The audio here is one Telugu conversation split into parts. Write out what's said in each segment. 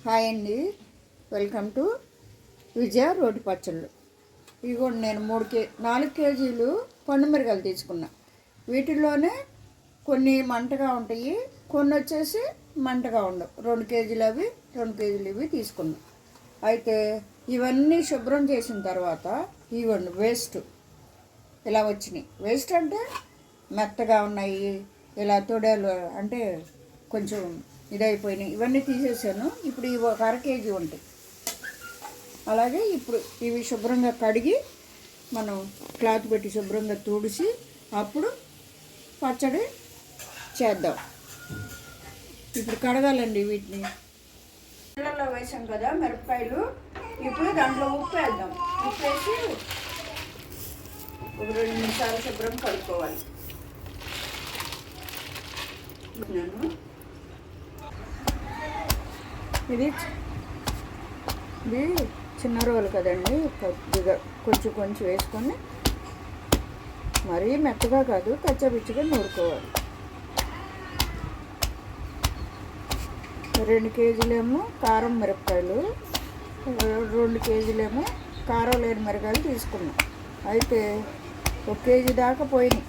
హాయ్ అండి, వెల్కమ్ టు విజయ రోటి పచ్చళ్ళు. ఇదిగోండి, నేను 4 కేజీలు పండు మిరగాయలు తీసుకున్నా. వీటిల్లోనే కొన్ని మంటగా ఉంటాయి, కొన్ని వచ్చేసి మంటగా ఉండవు. 2 కేజీలు అవి, 2 కేజీలు ఇవి తీసుకున్నా. అయితే ఇవన్నీ శుభ్రం చేసిన తర్వాత ఇవ్వండి వేస్ట్ ఇలా వచ్చినాయి. వేస్ట్ అంటే మెత్తగా ఉన్నాయి, ఇలా తొడలు అంటే కొంచెం ఇదైపోయినాయి. ఇవన్నీ తీసేసాను. ఇప్పుడు ఇవి 1/2 కేజీ ఉంటాయి. అలాగే ఇప్పుడు ఇవి శుభ్రంగా కడిగి మనం క్లాత్ పెట్టి శుభ్రంగా తుడిచి అప్పుడు పచ్చడి చేద్దాం. ఇప్పుడు కడగాలండి వీటిని. నీళ్ళల్లో వేసాం కదా మిరపకాయలు. ఇప్పుడు దాంట్లో ఉప్పు వేద్దాం. ఉప్పు వేసి ఒక 2 నిమిషాలు శుభ్రం కడుక్కోవాలి. నేను ఇది చిన్న రోలు కదండి, కొద్దిగా కొంచెం వేసుకొని మరీ మెత్తగా కాదు, కచ్చాపిచ్చిగా నూరుకోవాలి. 2 కేజీలేమో కారం మిరపకాయలు, 2 కేజీలేమో కారం లేని మిరపకాయలు తీసుకున్నాం. అయితే 1 కేజీ దాకా పోయినాయి.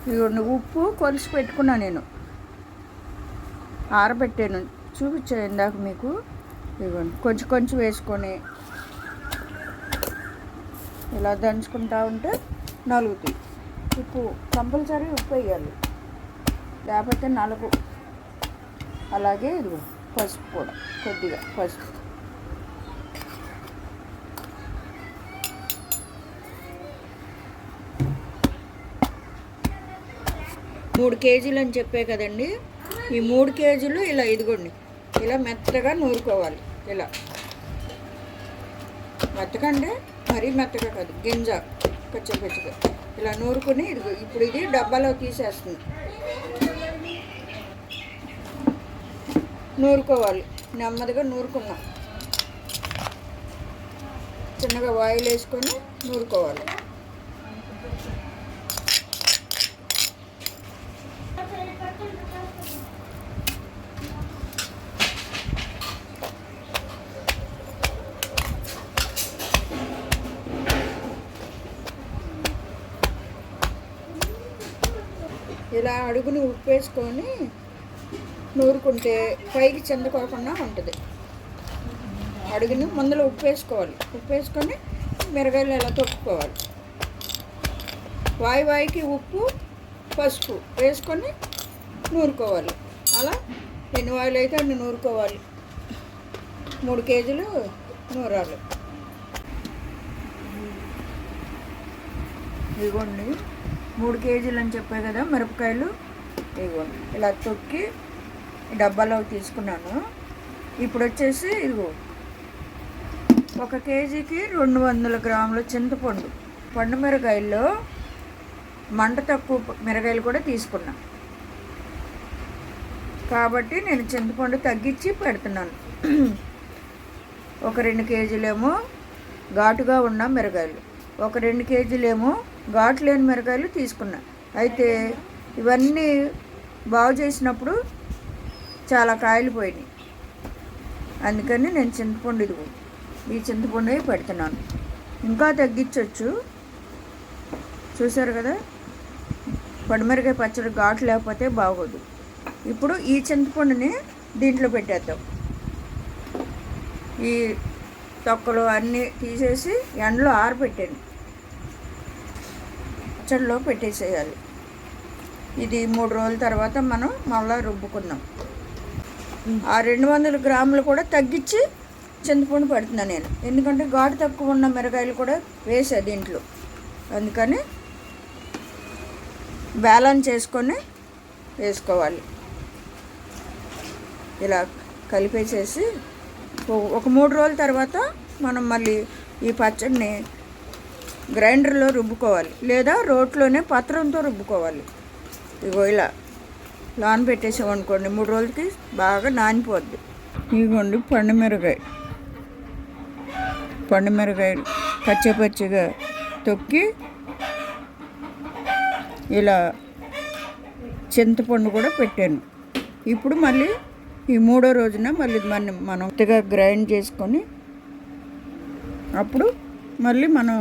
ఇదిగోండి, ఉప్పు కొలిసి పెట్టుకున్నా, నేను ఆరబెట్టాను, చూపించాను ఇందాక మీకు. ఇదిగోండి, కొంచెం వేసుకొని ఇలా దంచుకుంటా ఉంటే నలుగుతాయి. ఉప్పు కంపల్సరీ ఉప్పు వేయాలి, లేకపోతే నలుగు. అలాగే ఇదిగో పసుపు కూడా, కొద్దిగా పసుపు. మూడు కేజీలు అని చెప్పే కదండి, ఈ 3 కేజీలు ఇలా ఇదిగోండి ఇలా మెత్తగా నూరుకోవాలి. ఇలా మెత్తగా అంటే మరీ మెత్తగా కాదు, గింజ కచ్చపచ్చగా ఇలా నూరుకొని ఇదిగో ఇప్పుడు ఇది డబ్బాలో తీసేస్తుంది. నూరుకోవాలి, నెమ్మదిగా నూరుకున్నాం. చిన్నగా ఆయిల్ వేసుకొని నూరుకోవాలి. ఇలా అడుగుని ఉప్పు వేసుకొని నూరుకుంటే పైకి చెందుకోకుండా ఉంటుంది. అడుగుని ముందులో ఉప్పు వేసుకోవాలి. ఉప్పు వేసుకొని మిరగాయలు ఇలా తొక్కుకోవాలి. వాయికి ఉప్పు పసుపు వేసుకొని నూరుకోవాలి. అలా ఎన్ని వాయిలు అయితే అన్ని నూరుకోవాలి. 3 కేజీలు నూరాలి. ఇదిగోండి, 3 కేజీలు అని చెప్పాయి కదా మిరపకాయలు. ఇదిగోండి ఇలా తొక్కి డబ్బాలో తీసుకున్నాను. ఇప్పుడు వచ్చేసి ఇదిగో 1 కేజీకి 200 గ్రాముల చింతపండు. పండు మిరగాయల్లో మంట తక్కువ మిరగాయలు కూడా తీసుకున్నా కాబట్టి నేను చింతపండు తగ్గించి పెడుతున్నాను. ఒక 2 కేజీలేమో ఘాటుగా ఉన్న మిరగాయలు, ఒక 2 కేజీలేమో ఘాటు లేని మిరగాయలు తీసుకున్నా. అయితే ఇవన్నీ బాగు చేసినప్పుడు చాలా కాయలు పోయినాయి. అందుకని నేను చింతపండు ఇదిగో ఈ చింతపండు పెడుతున్నాను. ఇంకా తగ్గించవచ్చు. చూసారు కదా, పండుమిరకాయ పచ్చడి ఘాటు లేకపోతే బాగోదు. ఇప్పుడు ఈ చింతపండుని దీంట్లో పెట్టేద్దాం. ఈ తొక్కలు అన్నీ తీసేసి ఎండలో ఆరబెట్టాను, పచ్చడిలో పెట్టేసేయాలి. ఇది 3 రోజుల తర్వాత మనం మళ్ళీ రుబ్బుకుందాం. ఆ 200 గ్రాములు కూడా తగ్గించి చింతపండు పెడుతున్నాను నేను, ఎందుకంటే ఘాటు తక్కువ ఉన్న మిరగాయలు కూడా వేసా దీంట్లో. అందుకని బ్యాలెన్స్ చేసుకొని వేసుకోవాలి. ఇలా కలిపేసేసి ఒక 3 రోజుల తర్వాత మనం మళ్ళీ ఈ పచ్చడిని గ్రైండర్లో రుబ్బుకోవాలి, లేదా రోట్లోనే పత్రంతో రుబ్బుకోవాలి. ఇగో ఇలా నానబెట్టేసామనుకోండి, 3 రోజులకి బాగా నానిపోద్ది. ఇదిగోండి పండు మిరగాయలు పచ్చిగా తొక్కి ఇలా చింతపండు కూడా పెట్టాను. ఇప్పుడు మళ్ళీ ఈ మూడో రోజున మళ్ళీ మనం మెత్తగా గ్రైండ్ చేసుకొని అప్పుడు మళ్ళీ మనం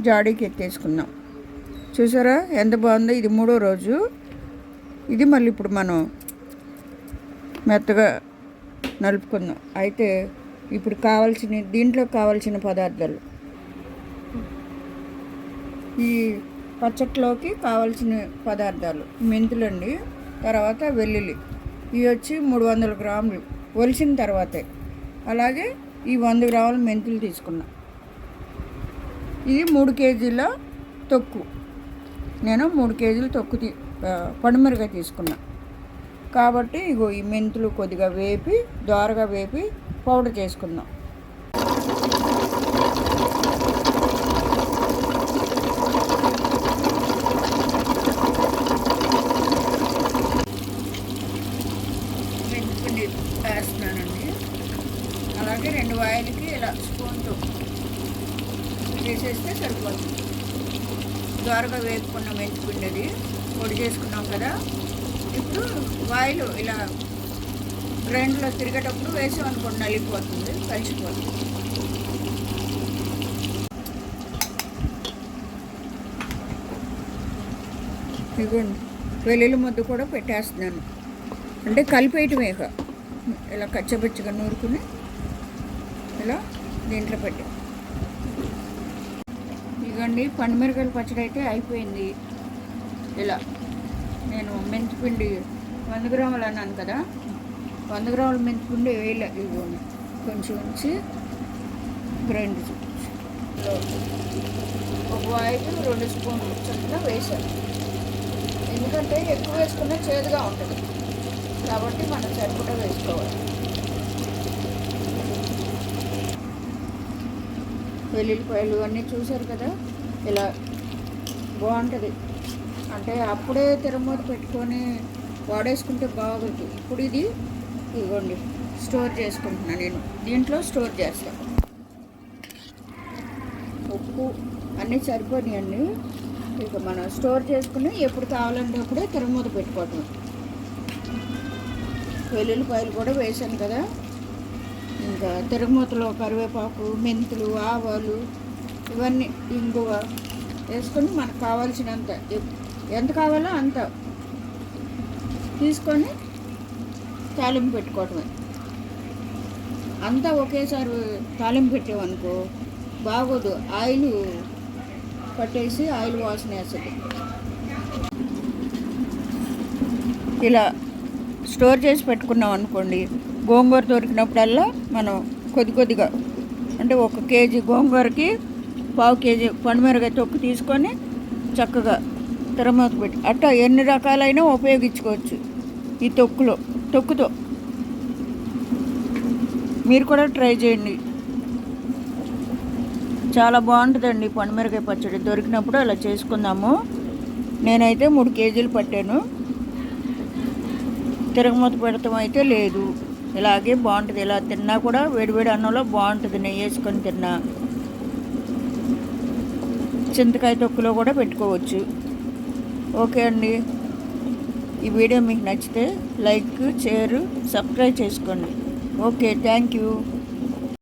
జాడీకి ఎత్తేసుకుందాం. చూసారా ఎంత బాగుందో. ఇది మూడో రోజు. ఇది మళ్ళీ ఇప్పుడు మనం మెత్తగా నలుపుకుందాం. అయితే ఇప్పుడు దీంట్లో కావాల్సిన పదార్థాలు, ఈ పచ్చట్లోకి కావాల్సిన పదార్థాలు మెంతులండి, తర్వాత వెల్లుల్లి, ఇవి వచ్చి 300 గ్రాములు ఒలిసిన తర్వాతే. అలాగే ఈ 100 గ్రాముల మెంతులు తీసుకున్నా. ఇది 3 కేజీల తొక్కు. నేను 3 కేజీల తొక్కు పండుమిరకాయ తీసుకున్నా కాబట్టి ఇగో ఈ మెంతులు కొద్దిగా వేపి దోరగా వేపి పౌడర్ చేసుకుందాం. మెంతిపిండి వేస్తున్నానండి. అలాగే 2 వాయిలకి ఇలా స్పూన్తో వేసేస్తే సరిపోతుంది. దోరగా వేసుకున్న మెంతిపిండి అది పొడి చేసుకున్నాం కదా. ఇప్పుడు వాయిలు ఇలా గ్రైండ్లో తిరిగేటప్పుడు వేసామనుకోండి నలిగిపోతుంది, కలిసిపోతుంది. ఇదిగోండి వెల్లుల్లి ముద్ద కూడా పెట్టేస్తున్నాను. అంటే కలిపేయటమే, ఇలా కచ్చబెచ్చగా నూరుకుని ఇలా దీంట్లో పెట్టి. ఇదిగోండి పండుమిరకాయల పచ్చడి అయితే అయిపోయింది. ఇలా నేను మెంతిపిండి 100 గ్రాములు అన్నాను కదా, 100 గ్రాముల మెంతిపిండి వేయలే. ఇదిగోండి కొంచెం ఉంచి గ్రైండ్ ఒక వాయికి 2 స్పూన్లు చక్కగా వేసాను. ఎందుకంటే ఎక్కువ వేసుకున్నా చేదుగా ఉంటుంది కాబట్టి మనం సరిపడా వేసుకోవాలి. వెల్లుల్లిపాయలు అన్నీ చూసారు కదా, ఇలా బాగుంటుంది. అంటే అప్పుడే తిరమూత పెట్టుకొని వాడేసుకుంటే బాగుంటుంది. ఇప్పుడు ఇది ఇదిగోండి స్టోర్ చేసుకుంటున్నాను. నేను దీంట్లో స్టోర్ చేస్తాను. ఉప్పు అన్నీ సరిపోయాయండి. ఇక మనం స్టోర్ చేసుకుని ఎప్పుడు కావాలంటే అప్పుడే తిరమూత పెట్టుకోవటం. వెల్లుల్లిపాయలు కూడా వేసాను కదా, ఇంకా తిరగమూతలో కరివేపాకు, మెంతులు, ఆవాలు ఇవన్నీ ఇంగువ వేసుకొని మనకు కావాల్సినంత ఎంత కావాలో అంత తీసుకొని తాలింపు పెట్టుకోవటమే. అంతా ఒకేసారి తాలింపు పెట్టామనుకో బాగోదు, ఆయిల్ పట్టేసి ఆయిల్ వాసన వేస్తుంది. ఇలా స్టోర్ చేసి పెట్టుకున్నాం అనుకోండి, గోంగూర దొరికినప్పుడల్లా మనం కొద్దిగా అంటే 1 కేజీ గోంగూరకి 1/2 కేజీ పండుమిరకాయ తొక్కు తీసుకొని చక్కగా తిరమూత పెట్టి అట్టా ఎన్ని రకాలైనా ఉపయోగించుకోవచ్చు. ఈ తొక్కుతో మీరు కూడా ట్రై చేయండి. చాలా బాగుంటుందండి పండుమిరకాయ పచ్చడి. దొరికినప్పుడు అలా చేసుకుందాము. నేనైతే 3 కేజీలు పట్టాను. తిరగమూత పెడతాం అయితే లేదు. ఇలాగే బాగుంటుంది. ఇలా తిన్నా కూడా వేడివేడి అన్నంలో బాగుంటుంది. నెయ్యి వేసుకొని తిన్నా. చింతకాయ తొక్కులో కూడా పెట్టుకోవచ్చు. ఓకే అండి, ఈ వీడియో మీకు నచ్చితే లైక్, షేర్, సబ్స్క్రైబ్ చేసుకోండి. Okay, thank you.